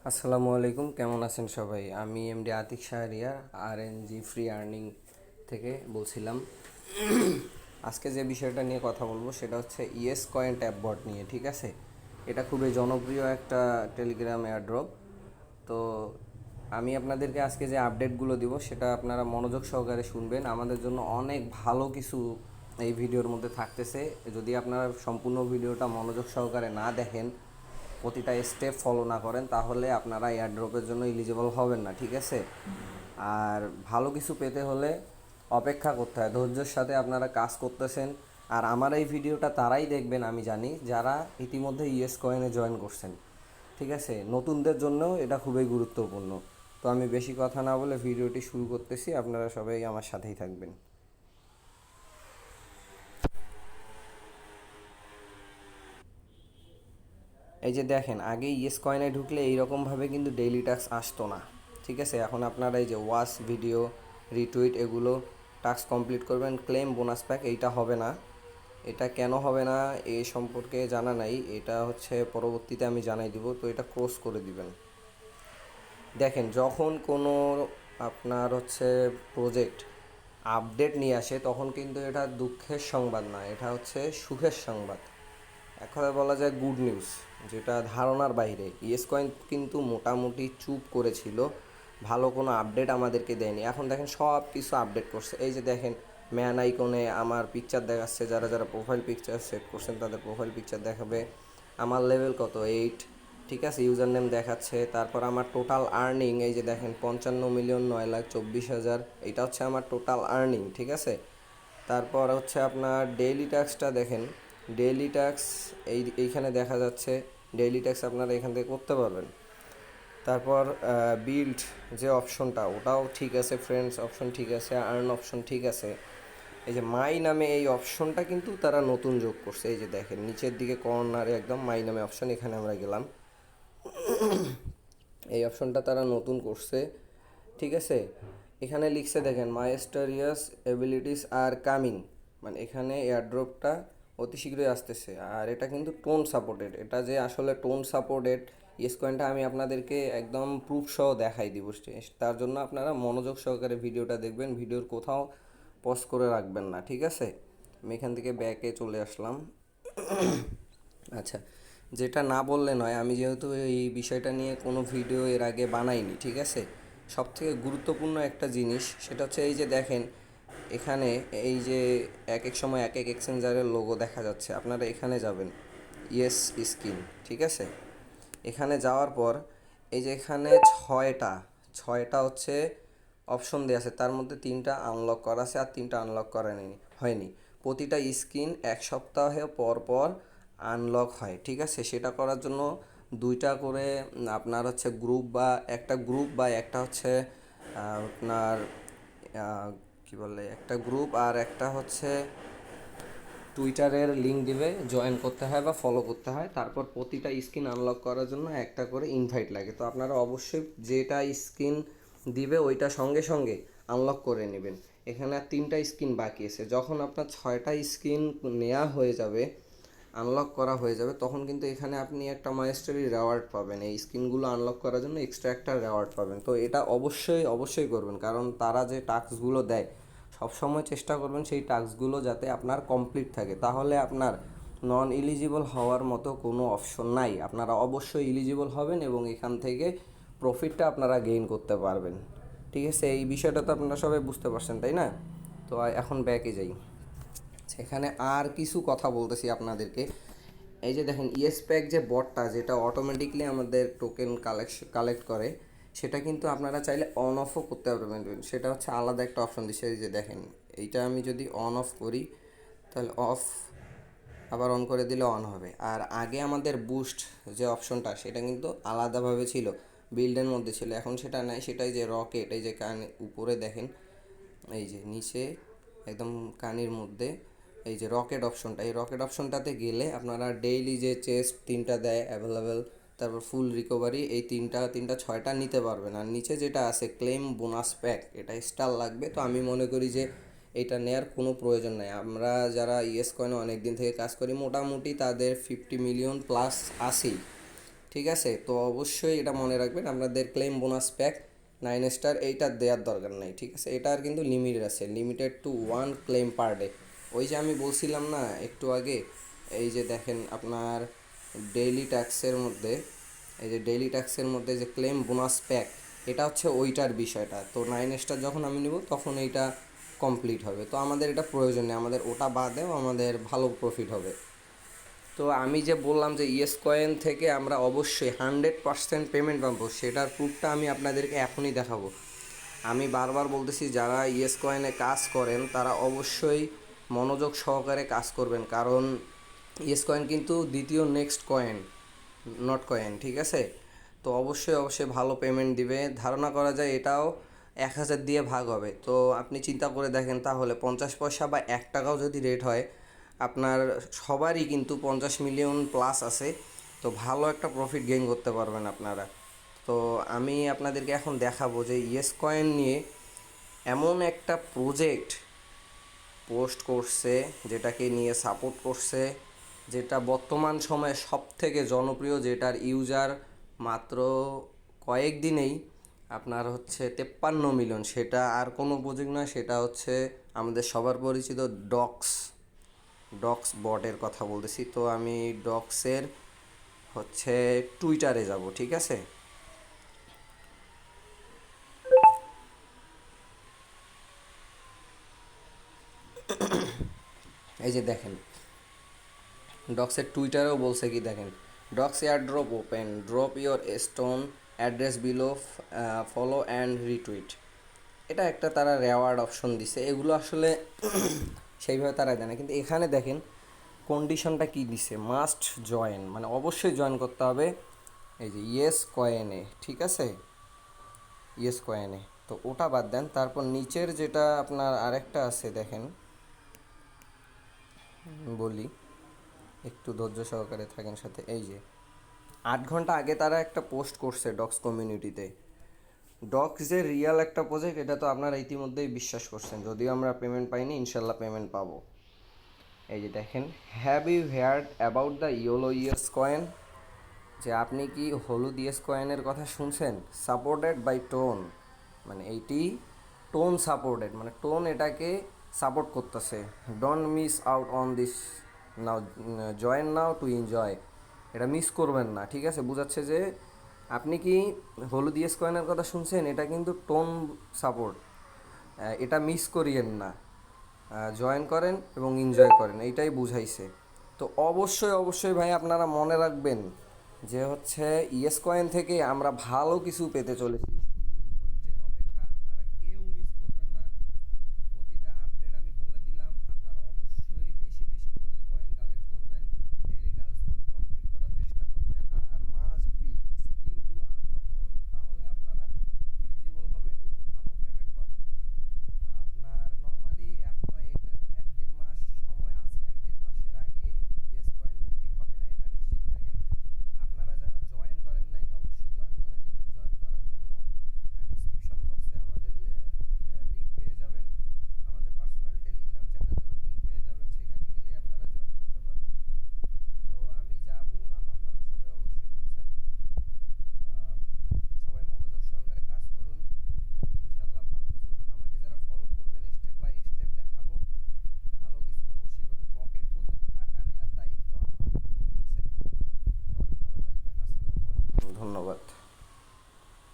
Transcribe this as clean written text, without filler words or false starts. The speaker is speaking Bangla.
আসসালামু আলাইকুম, কেমন আছেন সবাই? আমি MD Atik Shahriar RNG free earning থেকে বলছিলাম। আজকে যে বিষয়টা নিয়ে কথা বলবো সেটা হচ্ছে ইয়েস কয়েন ট্যাপবট নিয়ে, ঠিক আছে? এটা খুবই জনপ্রিয় একটা টেলিগ্রাম এয়ারড্রপ। তো আমি আপনাদেরকে আজকে যে আপডেটগুলো দিব সেটা আপনারা মনোযোগ সহকারে শুনবেন। আমাদের জন্য অনেক ভালো কিছু এই ভিডিওর মধ্যে থাকতেছে। যদি আপনারা সম্পূর্ণ ভিডিওটা মনোযোগ সহকারে না দেখেন, প্রতিটা স্টেপ ফলো না করেন, তাহলে আপনারা এয়ারড্রপের জন্য এলিজিবল হবেন না, ঠিক আছে? আর ভালো কিছু পেতে হলে অপেক্ষা করতে হয়, ধৈর্যের সাথে আপনারা কাজ করতেছেন। আর আমার এই ভিডিওটা তারাই দেখবেন আমি জানি, যারা ইতিমধ্যে ইয়েস কয়েনে জয়েন করছেন, ঠিক আছে? নতুনদের জন্যও এটা খুবই গুরুত্বপূর্ণ। তো আমি বেশি কথা না বলে ভিডিওটি শুরু করতেছি, আপনারা সবাই আমার সাথেই থাকবেন। এই যে দেখেন, আগে ইয়েস কয়েনে ঢুকলে এইরকমভাবে কিন্তু ডেইলি টাস্ক আসতো না, ঠিক আছে? এখন আপনারা এই যে ওয়াচ ভিডিও রিটুইট এগুলো টাস্ক কমপ্লিট করবেন, ক্লেম বোনাস প্যাক এইটা হবে না। এটা কেন হবে না এ সম্পর্কে জানা নাই, এটা হচ্ছে পরবর্তীতে আমি জানাই দিব। তো এটা ক্লোজ করে দিবেন। দেখেন, যখন কোনো আপনার হচ্ছে প্রজেক্ট আপডেট নিয়ে আসে, তখন কিন্তু এটা দুঃখের সংবাদ না, এটা হচ্ছে সুখের সংবাদ। এক কথায় বলা যায় গুড নিউজ, যেটা ধারণার বাইরে। ইয়েস কয়েন কিন্তু মোটামুটি চুপ করেছিল, ভালো কোনো আপডেট আমাদেরকে দেয়নি। এখন দেখেন সব কিছু আপডেট করছে। এই যে দেখেন, ম্যান আইকনে আমার পিকচার দেখাচ্ছে, যারা যারা প্রোফাইল পিকচার সেট করছেন তাদের প্রোফাইল পিকচার দেখাবে। আমার লেভেল কত, 8, ঠিক আছে? ইউজার নেম দেখাচ্ছে। তারপর আমার টোটাল আর্নিং, এই যে দেখেন 55,09,24,000, এটা হচ্ছে আমার টোটাল আর্নিং, ঠিক আছে? তারপর হচ্ছে আপনার ডেইলি ট্যাক্সটা দেখেন। ডেইলি ট্যাক্স এইখানে দেখা যাচ্ছে। ডেইলি ট্যাক্স আপনারা এখান থেকে করতে পারবেন। তারপর বিল্ড যে অপশনটা, ওটাও ঠিক আছে। ফ্রেন্ডস অপশন ঠিক আছে, আর্ন অপশন ঠিক আছে। এই যে মাই নামে এই অপশনটা কিন্তু তারা নতুন যোগ করছে। এই যে দেখেন নিচের দিকে কর্নারে একদম মাই নামে অপশন, এখানে আমরা গেলাম। এই অপশনটা তারা নতুন করছে, ঠিক আছে? এখানে লিখছে দেখেন, মাইস্টারিয়াস এবিলিটিস আর কামিং, মানে এখানে এয়ারড্রপটা অতি শীঘ্রই আসতেছে। আর এটা কিন্তু টোন সাপোর্টেড। এটা যে আসলে টোন সাপোর্টেড ইয়েস কয়েনটা আমি আপনাদেরকে একদম প্রুফ সহ দেখাই দিব। তার জন্য আপনারা মনোযোগ সহকারে ভিডিওটা দেখবেন, ভিডিওর কোথাও পজ করে রাখবেন না, ঠিক আছে? আমি এখান থেকে ব্যাকে চলে আসলাম। আচ্ছা, যেটা না বললে নয়, আমি যেহেতু এই বিষয়টা নিয়ে কোনো ভিডিও এর আগে বানাইনি, ঠিক আছে? সব থেকে গুরুত্বপূর্ণ একটা জিনিস সেটা হচ্ছে এই যে দেখেন, এখানে এই যে এক এক সময় এক এক এক্সচেঞ্জারের লোগো দেখা যাচ্ছে। আপনারা এখানে যাবেন, ইয়েস স্কিন, ঠিক আছে? এখানে যাওয়ার পর এই যে এখানে ছয়টা ছয়টা হচ্ছে অপশন দেওয়া আছে, তার মধ্যে তিনটা আনলক করা আছে আর তিনটা আনলক করা হয়নি। প্রতিটা স্কিন এক সপ্তাহে পর পর আনলক হয়, ঠিক আছে? সেটা করার জন্য দুইটা করে আপনার হচ্ছে গ্রুপ, বা একটা গ্রুপ, বা একটা হচ্ছে আপনার কি বলে, একটা গ্রুপ আর একটা হচ্ছে টুইটারের লিঙ্ক দিবে, জয়েন করতে হয় বা ফলো করতে হয়। তারপর প্রতিটা স্ক্রিন আনলক করার জন্য একটা করে ইনভাইট লাগে। তো আপনারা অবশ্যই যেটা স্ক্রিন দিবে ওইটা সঙ্গে সঙ্গে আনলক করে নেবেন। এখানে আর তিনটা স্ক্রিন বাকি আছে। যখন আপনার ছয়টা স্ক্রিন নেওয়া হয়ে যাবে, আনলক করা হয়ে যাবে, তখন কিন্তু এখানে আপনি একটা মাইস্টারি রেওয়ার্ড পাবেন। এই স্কিনগুলো আনলক করার জন্য এক্সট্রা একটা রেওয়ার্ড পাবেন। তো এটা অবশ্যই অবশ্যই করবেন, কারণ তারা যে টাস্কগুলো দেয় সবসময় চেষ্টা করবেন সেই টাস্কগুলো যাতে আপনার কমপ্লিট থাকে। তাহলে আপনার নন এলিজিবল হওয়ার মতো কোনো অপশন নাই। আপনারা অবশ্যই এলিজিবল হবেন এবং এখান থেকে প্রফিটটা আপনারা গেইন করতে পারবেন, ঠিক আছে? এই বিষয়টা তো আপনারা সবাই বুঝতে পারছেন, তাই না? তো এখন ব্যাকে যাই। সেখানে আর কিছু কথা বলতেছি আপনাদেরকে। এই যে দেখেন, ইয়েস প্যাক যে বটটা, যেটা অটোমেটিকলি আমাদের টোকেন কালেক্ট করে, সেটা কিন্তু আপনারা চাইলে অন অফও করতে পারবেন। সেটা হচ্ছে আলাদা একটা অপশন দিচ্ছে। এই যে দেখেন, এইটা আমি যদি অন অফ করি তাহলে অফ, আবার অন করে দিলে অন হবে। আর আগে আমাদের বুস্ট যে অপশনটা, সেটা কিন্তু আলাদাভাবে ছিল, বিল্ডের মধ্যে ছিল। এখন সেটা নাই, সেটাই যে রকেট, এই যে কান উপরে দেখেন, এই যে নিচে একদম কানির মধ্যে এই যে রকেট অপশনটা, এই রকেট অপশনটাতে গেলে আপনারা ডেইলি যে চেস্ট তিনটা দেয় অ্যাভেলেবেল, তারপর ফুল রিকভারি, এই তিনটা তিনটা ছয়টা নিতে পারবেন। আর নিচে যেটা আছে ক্লেম বোনাস প্যাক, এটা স্টার লাগবে। তো আমি মনে করি যে এটা নেওয়ার কোনো প্রয়োজন নাই। আমরা যারা ইয়েস কয়েনে অনেক দিন থেকে কাজ করি, মোটামুটি তাদের 50 মিলিয়ন প্লাস আসেই। ঠিক আছে, তো অবশ্যই এটা মনে রাখবেন, আপনাদের ক্লেম বোনাস প্যাক 9 স্টার এইটা দেওয়ার দরকার নাই। ঠিক আছে, এটার কিন্তু লিমিট আছে, limited to 1 claim per day. ওই যে আমি বলছিলাম না একটু আগে, এই যে দেখেন আপনার ডেইলি ট্যাক্সের মধ্যে, এই যে ডেইলি ট্যাক্সের মধ্যে যে ক্লেম বোনাস প্যাক, এটা হচ্ছে ওইটার বিষয়টা। তো 9 স্টার যখন আমি নিব তখন এইটা কমপ্লিট হবে, তো আমাদের এটা প্রয়োজন নেই, আমাদের ওটা বাদেও আমাদের ভালো প্রফিট হবে। তো আমি যে বললাম যে ইয়েস কয়েন থেকে আমরা অবশ্যই 100% পেমেন্ট পাবো, সেটার প্রুফটা আমি আপনাদেরকে এখনই দেখাবো। আমি বারবার বলতেছি, যারা ইয়েস কয়েনে কাজ করেন তারা অবশ্যই মনোযোগ সহকারে কাজ করবেন, কারণ ইয়েস কয়েন কিন্তু দ্বিতীয় নেক্সট কয়েন, নট কয়েন। ঠিক আছে, তো অবশ্যই অবশ্যই ভালো পেমেন্ট দিবে, ধারণা করা যায় এটাও 1000 দিয়ে ভাগ হবে। তো আপনি চিন্তা করে দেখেন তাহলে, 50 পয়সা বা 1 টাকাও যদি রেট হয়, আপনার সবারই কিন্তু 50 মিলিয়ন প্লাস আছে, তো ভালো একটা প্রফিট গেইন করতে পারবেন আপনারা। তো আমি আপনাদেরকে এখন দেখাবো যে ইয়েস কয়েন নিয়ে এমন একটা প্রজেক্ট পোস্ট করছে, যেটাকে নিয়ে সাপোর্ট করছে, যেটা বর্তমান সময়ে সব থেকে জনপ্রিয়, যেটার ইউজার মাত্র কয়েকদিনেই আপনার হচ্ছে 53 মিলিয়ন। সেটা আর কোনো প্রজেক্ট নয়, সেটা হচ্ছে আমাদের সবার পরিচিত ডক্স, ডক্স বটের কথা বলতেছি। তো আমি ডক্সের হচ্ছে টুইটারে যাব। ঠিক আছে, এই যে দেখেন ডক্সের টুইটারেও বলছে কি দেখেন, docs air drop open, drop your stone address below, follow and retweet. এটা একটা তারা রেওয়ার্ড অপশন দিছে, এগুলো আসলে সেইভাবে তারা দেয় না, কিন্তু এখানে দেখেন কন্ডিশনটা কি দিছে, মাস্ট জয়েন, মানে অবশ্যই জয়েন করতে হবে এই যে ইয়েস কয়েনে। ঠিক আছে, ইয়েস কয়েনে, তো ওটা বাদ দেন, তারপর নিচের যেটা আপনার আরেকটা আছে দেখেন, বলি একটু ধৈর্য সহকারে থাকেন সাথে। এই যে 8 ঘন্টা আগে তারা একটা পোস্ট করছে ডক্স কমিউনিটিতে, ডক্স যে রিয়েল একটা প্রজেক্ট এটা তো আপনারা ইতিমধ্যেই বিশ্বাস করছেন, যদিও আমরা পেমেন্ট পাইনি, ইনশাল্লাহ পেমেন্ট পাবো। এই যে দেখেন, have you heard about the yellow yes coin, যে আপনি কি হলুদ ইয়েস কয়েনের কথা শুনছেন, সাপোর্টেড বাই টোন, মানে এইটি টোন সাপোর্টেড, মানে টোন এটাকে সাপোর্ট করতেছে। Don't miss out on this now, join now to enjoy, এটা মিস করবেন না। ঠিক আছে, বুঝাচ্ছে যে আপনি কি হলুদ ইয়েস কয়েনের কথা শুনছেন, এটা কিন্তু টোন সাপোর্ট, এটা মিস করিয়েন না, জয়েন করেন এবং এনজয় করেন, এইটাই বুঝাইছে। তো অবশ্যই অবশ্যই ভাই আপনারা মনে রাখবেন যে হচ্ছে ইয়েস কয়েন থেকে আমরা ভালো কিছু পেতে চলেছি, শুধু ধৈর্যের অপেক্ষা, আপনারা কেউ মিস করবেন না। প্রতিটা আপডেট আমি বলে দিলাম, আপনারা অবশ্যই বেশি বেশি করে কয়েন কালেক্ট করবেন, ডেইলি টাস্কগুলো কমপ্লিট করার চেষ্টা করবেন, আর মাস্ট বি স্কিনগুলো আনলক করবেন, তাহলে আপনারা এলিজিবল হবেন এবং ভালো পেমেন্ট পাবেন। আপনার নর্মালি এখনও এটার 1-1.5 মাস সময় আছে, 1-1.5 মাসের আগে ইয়েস কয়েন লিস্টিং হবে না, এটা নিশ্চিত থাকেন। আপনারা যারা জয়েন করেন নাই অবশ্যই জয়েন করে নেবেন। জয়েন করার জন্য ডিসক্রিপশন বক্সে আমাদের লিঙ্ক পেয়ে যাবেন, আমাদের পার্সোনাল টেলিগ্রাম চ্যানেলেরও লিঙ্ক পেয়ে যাবেন, সেখানে গেলেই আপনারা জয়েন করতে পারবেন। তো আমি যা বললাম আপনারা সবাই অবশ্যই বুঝছেন। আহ, সবাই মনোযোগ সহকারে কাজ করুন, ইনশাল্লাহ ভালো কিছু করবেন। আমাকে যারা ফলো করবেন, স্টেপ বাই স্টেপ দেখাবো, ভালো কিছু অবশ্যই করবেন। পকেট পর্যন্ত টাকা নেওয়ার দায়িত্ব আমার। ঠিক আছে, সবাই ভালো থাকবেন, আসসালামু আলাইকুম, ধন্যবাদ।